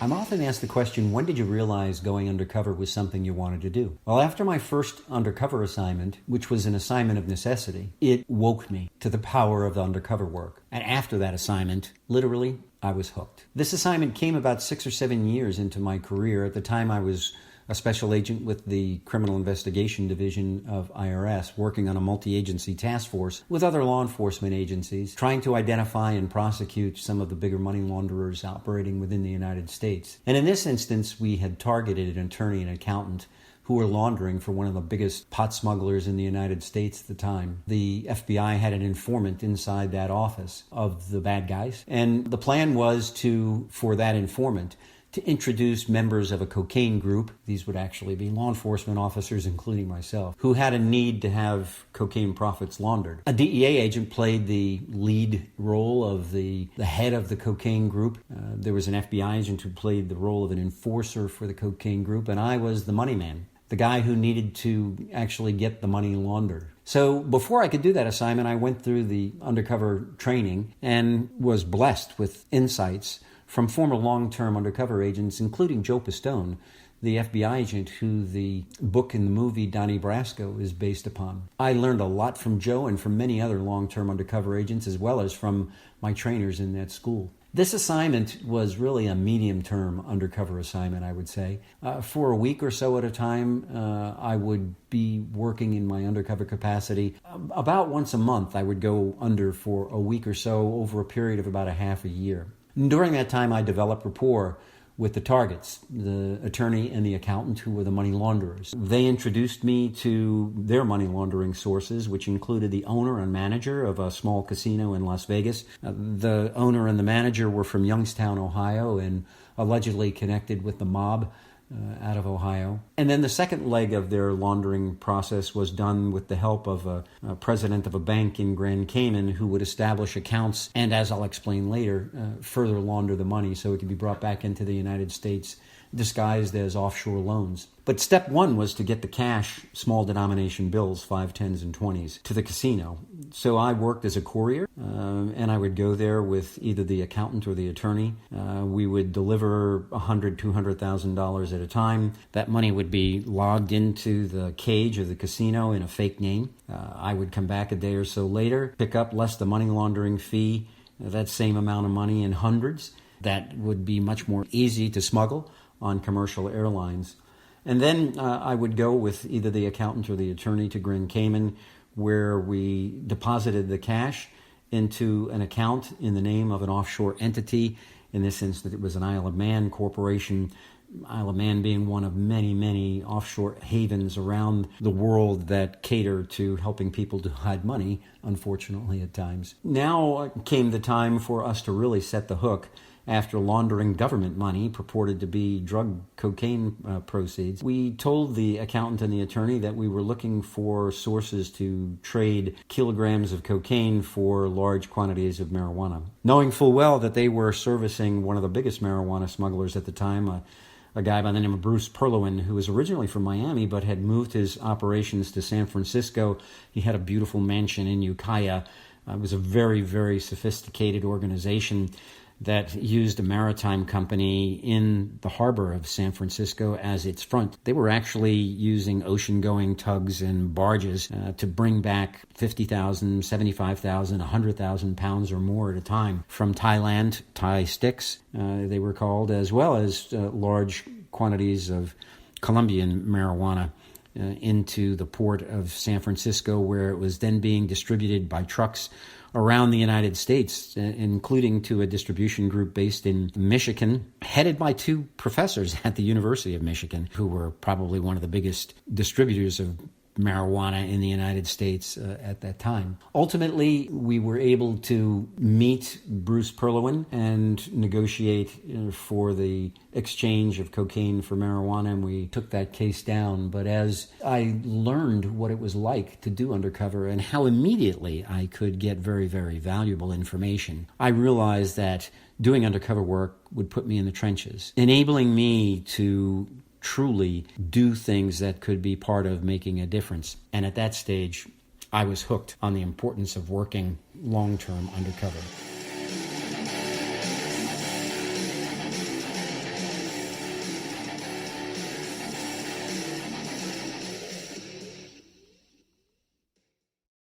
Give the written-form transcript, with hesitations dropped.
I'm often asked the question, when did you realize going undercover was something you wanted to do? Well, after my first undercover assignment, which was an assignment of necessity, it woke me to the power of undercover work. And after that assignment, literally, I was hooked. This assignment came about 6 or 7 years into my career. At the time, I was a special agent with the Criminal Investigation Division of IRS, working on a multi-agency task force with other law enforcement agencies, trying to identify and prosecute some of the bigger money launderers operating within the United States. And in this instance, we had targeted an attorney and accountant who were laundering for one of the biggest pot smugglers in the United States at the time. The FBI had an informant inside that office of the bad guys. And the plan was for that informant to introduce members of a cocaine group, these would actually be law enforcement officers, including myself, who had a need to have cocaine profits laundered. A DEA agent played the lead role of the head of the cocaine group. There was an FBI agent who played the role of an enforcer for the cocaine group, and I was the money man, the guy who needed to actually get the money laundered. So before I could do that assignment, I went through the undercover training and was blessed with insights from former long-term undercover agents, including Joe Pistone, the FBI agent who the book and the movie Donnie Brasco is based upon. I learned a lot from Joe and from many other long-term undercover agents, as well as from my trainers in that school. This assignment was really a medium-term undercover assignment, I would say. For a week or so at a time, I would be working in my undercover capacity. About once a month, I would go under for a week or so over a period of about a half a year. And during that time, I developed rapport with the targets, the attorney and the accountant, who were the money launderers. They introduced me to their money laundering sources, which included the owner and manager of a small casino in Las Vegas. The owner and the manager were from Youngstown, Ohio, and allegedly connected with the mob out of Ohio. And then the second leg of their laundering process was done with the help of a president of a bank in Grand Cayman who would establish accounts and, as I'll explain later, further launder the money so it could be brought back into the United States disguised as offshore loans. But step one was to get the cash, small denomination bills, 5, 10s, and 20s, to the casino. So I worked as a courier, and I would go there with either the accountant or the attorney. We would deliver $100,000, $200,000 at a time. That money would be logged into the cage of the casino in a fake name. I would come back a day or so later, pick up less the money laundering fee, that same amount of money in hundreds. That would be much more easy to smuggle on commercial airlines. And then I would go with either the accountant or the attorney to Grand Cayman, where we deposited the cash into an account in the name of an offshore entity. In this instance, it was an Isle of Man corporation, Isle of Man being one of many, many offshore havens around the world that cater to helping people to hide money, unfortunately, at times. Now came the time for us to really set the hook. After laundering government money purported to be drug cocaine proceeds, we told the accountant and the attorney that we were looking for sources to trade kilograms of cocaine for large quantities of marijuana, knowing full well that they were servicing one of the biggest marijuana smugglers at the time, a guy by the name of Bruce Perlowan, who was originally from Miami but had moved his operations to San Francisco. He had a beautiful mansion in Ukiah. It was a very, very sophisticated organization that used a maritime company in the harbor of San Francisco as its front. They were actually using ocean-going tugs and barges to bring back 50,000, 75,000, 100,000 pounds or more at a time from Thailand, Thai sticks, they were called, as well as large quantities of Colombian marijuana into the port of San Francisco, where it was then being distributed by trucks around the United States, including to a distribution group based in Michigan, headed by 2 professors at the University of Michigan, who were probably one of the biggest distributors of marijuana in the United States at that time. Ultimately, we were able to meet Bruce Perlowan and negotiate for the exchange of cocaine for marijuana, and we took that case down. But as I learned what it was like to do undercover and how immediately I could get very, very valuable information, I realized that doing undercover work would put me in the trenches, enabling me to truly do things that could be part of making a difference. And at that stage, I was hooked on the importance of working long-term undercover.